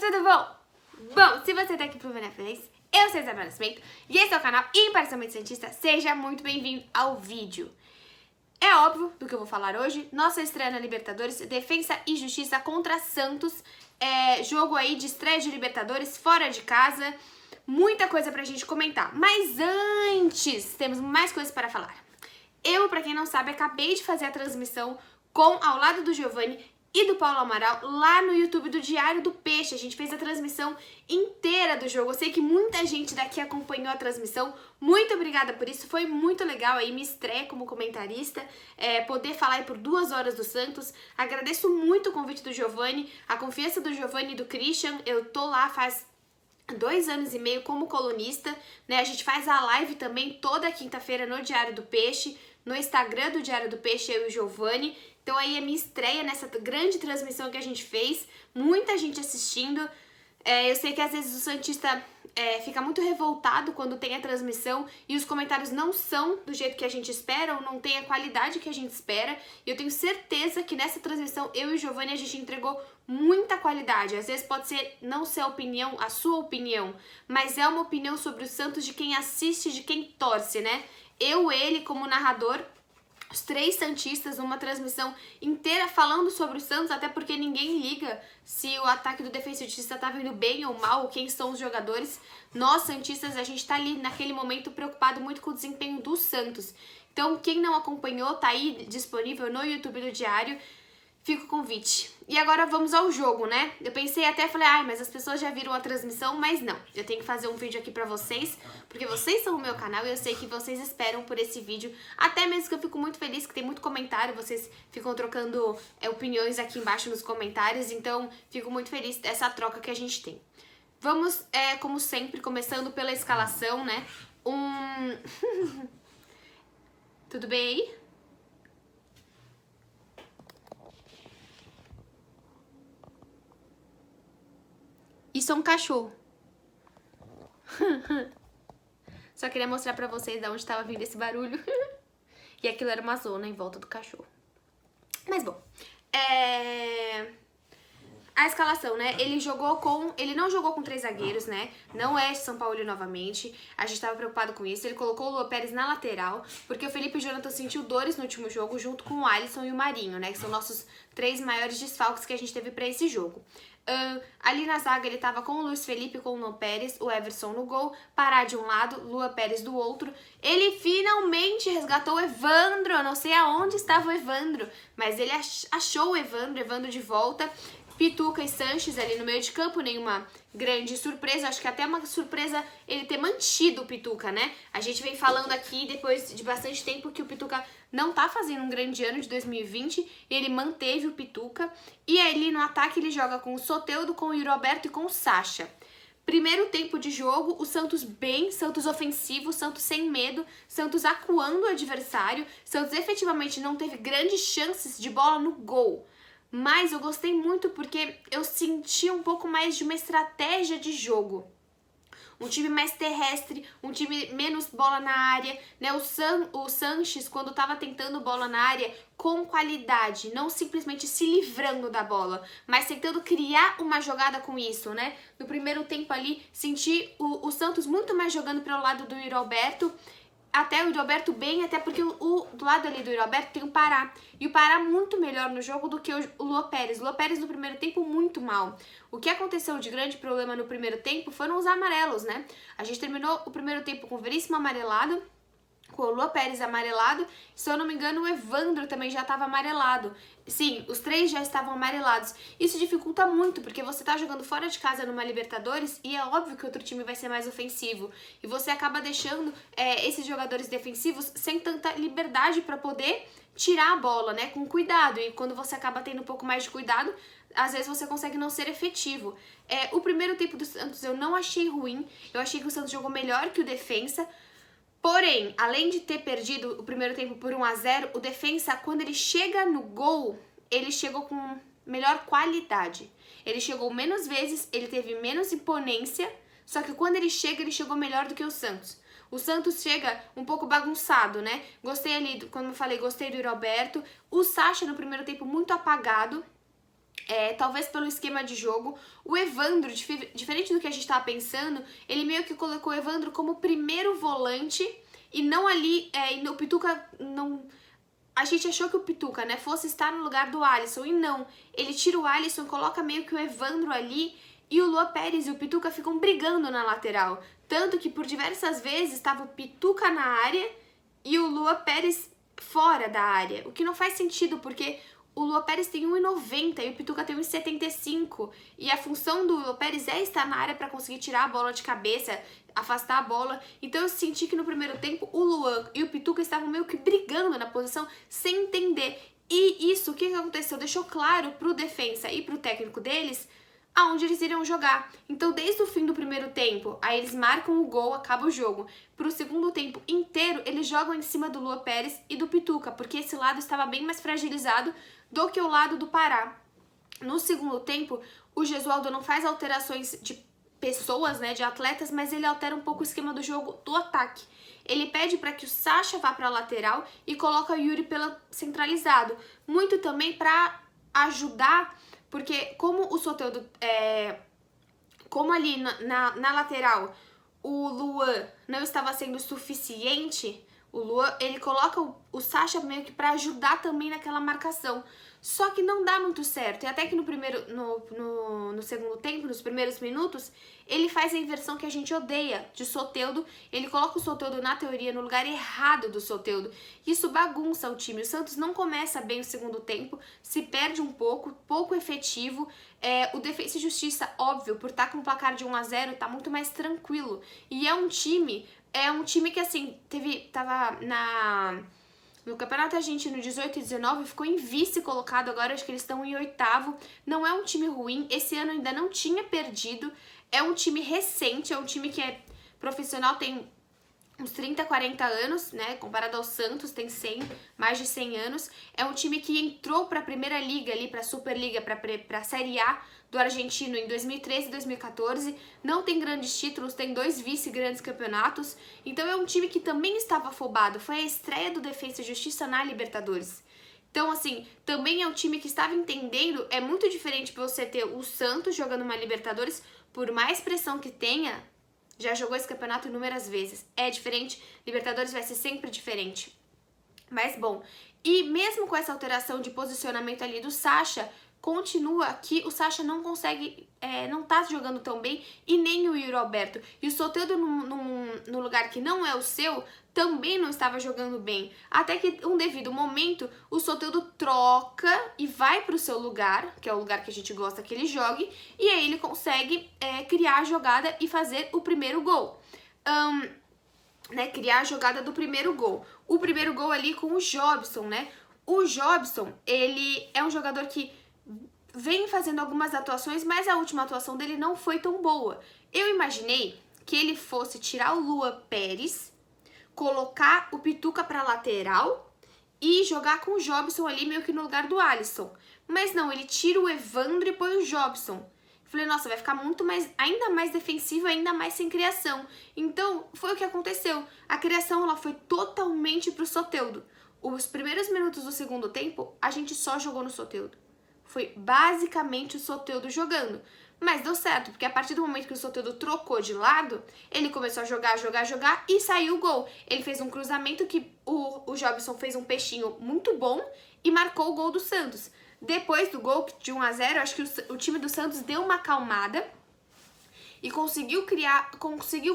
tudo bom? Bom, se você tá aqui por primeira vez, eu sou Isabela Nascimento e esse é o canal Imparcialmente Santista. Seja muito bem-vindo ao vídeo. É óbvio do que eu vou falar hoje. Nossa estreia na Libertadores, Defensa e Justiça contra Santos. Jogo aí de estreia de Libertadores fora de casa. Muita coisa pra gente comentar. Mas antes, temos mais coisas para falar. Eu, pra quem não sabe, acabei de fazer a transmissão ao lado do Giovanni e do Paulo Amaral lá no YouTube do Diário do Peixe. A gente fez a transmissão inteira do jogo. Eu sei que muita gente daqui acompanhou a transmissão. Muito obrigada por isso. Foi muito legal aí me estreia como comentarista, poder falar aí por 2 horas do Santos. Agradeço muito o convite do Giovanni, a confiança do Giovanni e do Christian. Eu tô lá faz 2 anos e meio como colunista, né? A gente faz a live também toda quinta-feira no Diário do Peixe, no Instagram do Diário do Peixe, eu e o Giovanni. Então aí a minha estreia nessa grande transmissão que a gente fez, muita gente assistindo. Eu sei que às vezes o Santista fica muito revoltado quando tem a transmissão e os comentários não são do jeito que a gente espera ou não tem a qualidade que a gente espera. E eu tenho certeza que nessa transmissão eu e o Giovanni a gente entregou muita qualidade. Às vezes pode ser não ser a sua opinião, mas é uma opinião sobre o Santos de quem assiste, de quem torce, né? Ele como narrador, os 3 santistas, uma transmissão inteira falando sobre o Santos, até porque ninguém liga se o ataque do Defensa e Justiça tá vindo bem ou mal, quem são os jogadores. Nós, santistas, a gente tá ali naquele momento preocupado muito com o desempenho do Santos. Então, quem não acompanhou, tá aí disponível no YouTube do Diário. Fica o convite. E agora vamos ao jogo, né? Eu pensei até, falei, mas as pessoas já viram a transmissão, mas não. Eu tenho que fazer um vídeo aqui pra vocês, porque vocês são o meu canal e eu sei que vocês esperam por esse vídeo. Até mesmo que eu fico muito feliz, que tem muito comentário, vocês ficam trocando opiniões aqui embaixo nos comentários, então fico muito feliz dessa troca que a gente tem. Vamos, como sempre, começando pela escalação, né? Tudo bem aí? Isso é um cachorro. Só queria mostrar pra vocês de onde estava vindo esse barulho. E aquilo era uma zona em volta do cachorro. Mas bom, a escalação, né? Ele não jogou com 3 zagueiros, né? Não é São Paulo novamente. A gente tava preocupado com isso. Ele colocou o Lua Pérez na lateral, porque o Felipe Jonathan sentiu dores no último jogo, junto com o Alisson e o Marinho, né? Que são nossos 3 maiores desfalques que a gente teve pra esse jogo. Ali na zaga ele tava com o Luiz Felipe, com o Lua Pérez, o Everson no gol, Pará de um lado, Lua Pérez do outro. Ele finalmente resgatou o Evandro. Eu não sei aonde estava o Evandro, mas ele achou o Evandro de volta. Pituca e Sanches ali no meio de campo, nenhuma grande surpresa. Acho que até uma surpresa ele ter mantido o Pituca, né? A gente vem falando aqui, depois de bastante tempo, que o Pituca não tá fazendo um grande ano de 2020. E ele manteve o Pituca. E ali no ataque ele joga com o Soteldo, com o Yuri Alberto e com o Sacha. Primeiro tempo de jogo, o Santos bem, Santos ofensivo, Santos sem medo, Santos acuando o adversário. Santos efetivamente não teve grandes chances de bola no gol. Mas eu gostei muito porque eu senti um pouco mais de uma estratégia de jogo. Um time mais terrestre, um time menos bola na área, né? O Sanches, quando tava tentando bola na área, com qualidade, não simplesmente se livrando da bola, mas tentando criar uma jogada com isso, né? No primeiro tempo ali, senti o Santos muito mais jogando pelo lado do Yuri Alberto, até o Yuri Alberto bem, até porque do lado ali do Yuri Alberto tem o Pará. E o Pará muito melhor no jogo do que o Lua Pérez. O Lua Pérez no primeiro tempo muito mal. O que aconteceu de grande problema no primeiro tempo foram os amarelos, né? A gente terminou o primeiro tempo com o Veríssimo amarelado, com o Lua Pérez amarelado, se eu não me engano o Evandro também já estava amarelado. Sim, os 3 já estavam amarelados. Isso dificulta muito, porque você tá jogando fora de casa numa Libertadores e é óbvio que outro time vai ser mais ofensivo. E você acaba deixando esses jogadores defensivos sem tanta liberdade para poder tirar a bola, né, com cuidado. E quando você acaba tendo um pouco mais de cuidado, às vezes você consegue não ser efetivo. O primeiro tempo do Santos eu não achei ruim. Eu achei que o Santos jogou melhor que o Defensa. Porém, além de ter perdido o primeiro tempo por 1-0, o Defensa, quando ele chega no gol, ele chegou com melhor qualidade. Ele chegou menos vezes, ele teve menos imponência, só que quando ele chegou melhor do que o Santos. O Santos chega um pouco bagunçado, né? Gostei ali, como eu falei, gostei do Yuri Alberto. O Sacha no primeiro tempo muito apagado. talvez pelo esquema de jogo. O Evandro, diferente do que a gente tava pensando, ele meio que colocou o Evandro como primeiro volante e não ali, e o Pituca não... A gente achou que o Pituca, né, fosse estar no lugar do Alisson, e não. Ele tira o Alisson, coloca meio que o Evandro ali, e o Luan Pérez e o Pituca ficam brigando na lateral. Tanto que por diversas vezes estava o Pituca na área e o Luan Pérez fora da área. O que não faz sentido, porque o Luan Pérez tem 1,90 e o Pituca tem 1,75. E a função do Luan Pérez é estar na área para conseguir tirar a bola de cabeça, afastar a bola. Então eu senti que no primeiro tempo o Luan e o Pituca estavam meio que brigando na posição sem entender. E isso, o que aconteceu? Deixou claro pro defensa e pro técnico deles aonde eles iriam jogar. Então, desde o fim do primeiro tempo, aí eles marcam o gol, acaba o jogo. Pro segundo tempo inteiro, eles jogam em cima do Luan Pérez e do Pituca, porque esse lado estava bem mais fragilizado do que o lado do Pará. No segundo tempo, o Gesualdo não faz alterações de pessoas, né, de atletas, mas ele altera um pouco o esquema do jogo do ataque. Ele pede para que o Sacha vá para a lateral e coloca o Yuri pela centralizado. Muito também para ajudar, porque como o Soteldo, como ali na lateral o Luan não estava sendo suficiente, o Luan, ele coloca o Sacha meio que para ajudar também naquela marcação. Só que não dá muito certo. E até que no segundo tempo, nos primeiros minutos, ele faz a inversão que a gente odeia de Soteldo. Ele coloca o Soteldo, na teoria, no lugar errado do Soteldo. Isso bagunça o time. O Santos não começa bem o segundo tempo, se perde um pouco efetivo. O Defensa e Justiça, óbvio, por estar com um placar de 1-0, tá muito mais tranquilo. E é um time que, assim, tava no Campeonato Argentino 18 e 19, ficou em vice colocado, agora acho que eles estão em oitavo. Não é um time ruim, esse ano ainda não tinha perdido. É um time recente, é um time que é profissional, tem uns 30, 40 anos, né? Comparado ao Santos, tem mais de 100 anos. É um time que entrou para a Primeira Liga, ali, para a Superliga, para a Série A do Argentino em 2013 e 2014. Não tem grandes títulos, tem 2 vice-grandes campeonatos. Então é um time que também estava afobado. Foi a estreia do Defensa e Justiça na Libertadores. Então, assim, também é um time que estava entendendo. É muito diferente você ter o Santos jogando uma Libertadores, por mais pressão que tenha. Já jogou esse campeonato inúmeras vezes. É diferente, Libertadores vai ser sempre diferente. Mas bom, e mesmo com essa alteração de posicionamento ali do Sacha, continua que o Sacha não consegue, não tá jogando tão bem, e nem o Yuri Alberto. E o Soteldo no lugar que não é o seu, também não estava jogando bem. Até que um devido momento, o Soteldo troca e vai pro seu lugar, que é o lugar que a gente gosta que ele jogue, e aí ele consegue criar a jogada e fazer o primeiro gol. Criar a jogada do primeiro gol. O primeiro gol ali com o Jobson, né? O Jobson, ele é um jogador que vem fazendo algumas atuações, mas a última atuação dele não foi tão boa. Eu imaginei que ele fosse tirar o Luan Pérez, colocar o Pituca pra lateral e jogar com o Jobson ali meio que no lugar do Alisson. Mas não, ele tira o Evandro e põe o Jobson. Falei, nossa, vai ficar ainda mais defensivo, ainda mais sem criação. Então, foi o que aconteceu. A criação, ela foi totalmente pro Soteldo. Os primeiros minutos do segundo tempo, a gente só jogou no Soteldo. Foi basicamente o Soteldo jogando. Mas deu certo, porque a partir do momento que o Soteldo trocou de lado, ele começou a jogar e saiu o gol. Ele fez um cruzamento que o Jobson fez um peixinho muito bom e marcou o gol do Santos. Depois do gol de 1-0, acho que o time do Santos deu uma acalmada e conseguiu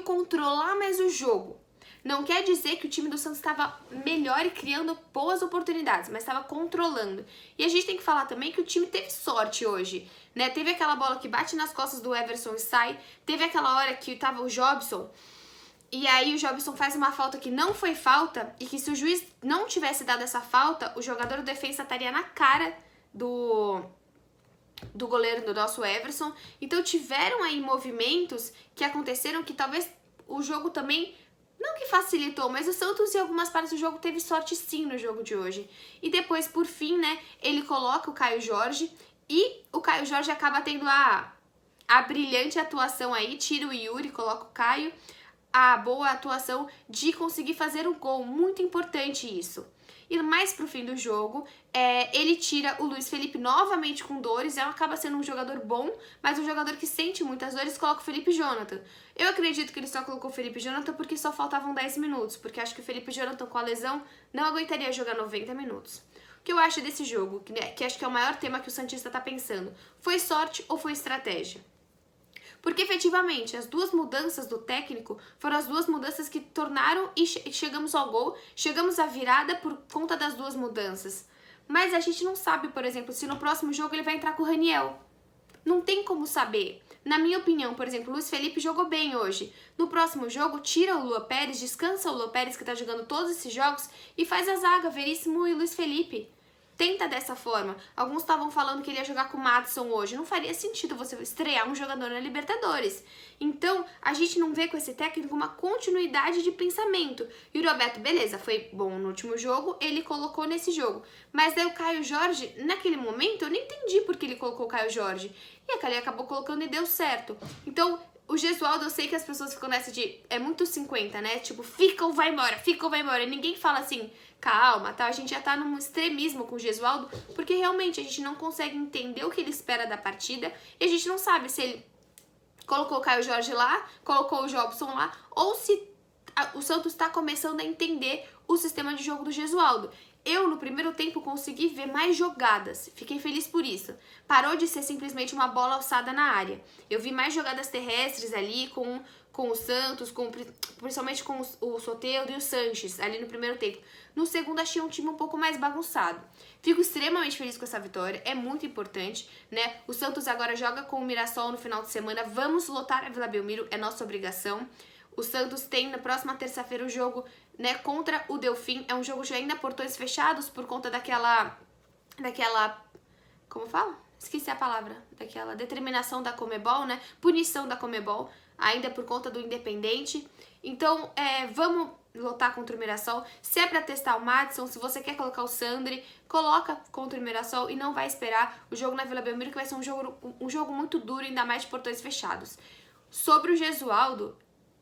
controlar mais o jogo. Não quer dizer que o time do Santos estava melhor e criando boas oportunidades, mas estava controlando. E a gente tem que falar também que o time teve sorte hoje, né? Teve aquela bola que bate nas costas do Everson e sai, teve aquela hora que tava o Jobson, e aí o Jobson faz uma falta que não foi falta, e que se o juiz não tivesse dado essa falta, o jogador do defensa estaria na cara do goleiro do nosso Everson. Então tiveram aí movimentos que aconteceram que talvez o jogo também, não que facilitou, mas o Santos em algumas partes do jogo teve sorte sim no jogo de hoje. E depois, por fim, né, ele coloca o Caio Jorge e o Caio Jorge acaba tendo a brilhante atuação aí, tira o Yuri, coloca o Caio, a boa atuação de conseguir fazer um gol, muito importante isso. E mais pro fim do jogo, ele tira o Luiz Felipe novamente com dores, acaba sendo um jogador bom, mas um jogador que sente muitas dores, coloca o Felipe Jonathan. Eu acredito que ele só colocou o Felipe Jonathan porque só faltavam 10 minutos, porque acho que o Felipe Jonathan com a lesão não aguentaria jogar 90 minutos. O que eu acho desse jogo, que acho que é o maior tema que o santista tá pensando, foi sorte ou foi estratégia? Porque efetivamente as duas mudanças do técnico foram as duas mudanças que tornaram e chegamos ao gol, chegamos à virada por conta das duas mudanças. Mas a gente não sabe, por exemplo, se no próximo jogo ele vai entrar com o Raniel. Não tem como saber. Na minha opinião, por exemplo, o Luiz Felipe jogou bem hoje. No próximo jogo, tira o Lua Pérez, descansa o Lua Pérez que tá jogando todos esses jogos e faz a zaga, Veríssimo e Luiz Felipe. Tenta dessa forma. Alguns estavam falando que ele ia jogar com o Madison hoje. Não faria sentido você estrear um jogador na Libertadores. Então, a gente não vê com esse técnico uma continuidade de pensamento. E o Roberto, beleza, foi bom no último jogo, ele colocou nesse jogo. Mas daí o Caio Jorge, naquele momento, eu nem entendi por que ele colocou o Caio Jorge. E a Cali acabou colocando e deu certo. Então, o Gesualdo, eu sei que as pessoas ficam nessa de... É muito 50, né? Tipo, fica ou vai embora, fica ou vai embora. E ninguém fala assim, calma, tá? A gente já tá num extremismo com o Gesualdo, porque realmente a gente não consegue entender o que ele espera da partida. E a gente não sabe se ele colocou o Caio Jorge lá, colocou o Jobson lá, ou se o Santos tá começando a entender o sistema de jogo do Gesualdo. Eu, no primeiro tempo, consegui ver mais jogadas. Fiquei feliz por isso. Parou de ser simplesmente uma bola alçada na área. Eu vi mais jogadas terrestres ali com o Santos, principalmente com o Soteldo e o Sanches, ali no primeiro tempo. No segundo, achei um time um pouco mais bagunçado. Fico extremamente feliz com essa vitória, é muito importante, né? O Santos agora joga com o Mirassol no final de semana. Vamos lotar a Vila Belmiro, é nossa obrigação. O Santos tem na próxima terça-feira o jogo, né, contra o Delfim. É um jogo de ainda portões fechados por conta daquela como fala? Esqueci a palavra. Daquela determinação da Conmebol, né? Punição da Conmebol, ainda por conta do Independente. Então, vamos lotar contra o Mirassol. Se é pra testar o Madison, se você quer colocar o Sandri, coloca contra o Mirassol e não vai esperar o jogo na Vila Belmiro, que vai ser um jogo muito duro, ainda mais de portões fechados. Sobre o Gesualdo,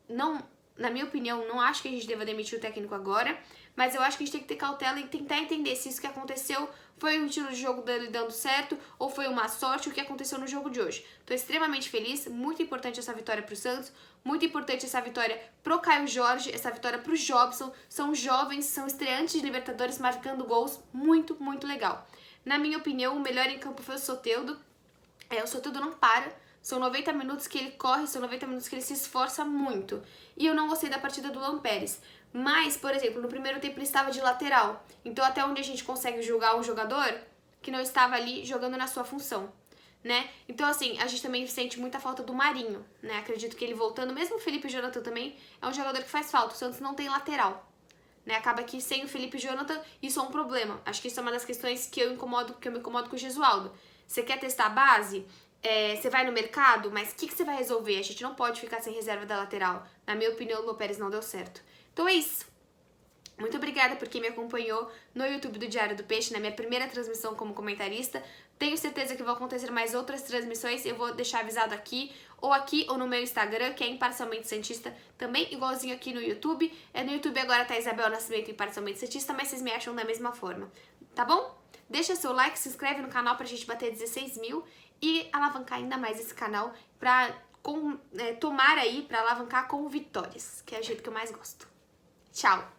não, na minha opinião, não acho que a gente deva demitir o técnico agora, mas eu acho que a gente tem que ter cautela e tentar entender se isso que aconteceu foi um estilo de jogo dele dando certo ou foi uma sorte o que aconteceu no jogo de hoje. Tô extremamente feliz, muito importante essa vitória pro Santos, muito importante essa vitória pro Caio Jorge, essa vitória pro Jobson, são jovens, são estreantes de Libertadores marcando gols, muito, muito legal. Na minha opinião, o melhor em campo foi o Soteldo, o Soteldo não para. São 90 minutos que ele corre, são 90 minutos que ele se esforça muito. E eu não gostei da partida do Luan Pérez. Mas, por exemplo, no primeiro tempo ele estava de lateral. Então até onde a gente consegue julgar um jogador que não estava ali jogando na sua função, né? Então assim, a gente também sente muita falta do Marinho, né? Acredito que ele voltando, mesmo o Felipe Jonathan também, é um jogador que faz falta. O Santos não tem lateral, né? Acaba que sem o Felipe Jonathan isso é um problema. Acho que isso é uma das questões que eu me incomodo com o Gesualdo. Você quer testar a base? Você vai no mercado, mas o que você vai resolver? A gente não pode ficar sem reserva da lateral. Na minha opinião, o Lô Pérez não deu certo. Então é isso. Muito obrigada por quem me acompanhou no YouTube do Diário do Peixe, na minha primeira transmissão como comentarista. Tenho certeza que vão acontecer mais outras transmissões, eu vou deixar avisado aqui ou no meu Instagram, que é Imparcialmente Santista, também igualzinho aqui no YouTube. No YouTube agora tá Isabel Nascimento Imparcialmente Santista, mas vocês me acham da mesma forma, tá bom? Deixa seu like, se inscreve no canal pra gente bater 16 mil e alavancar ainda mais esse canal pra tomar aí, pra alavancar com vitórias, que é o jeito que eu mais gosto. Tchau!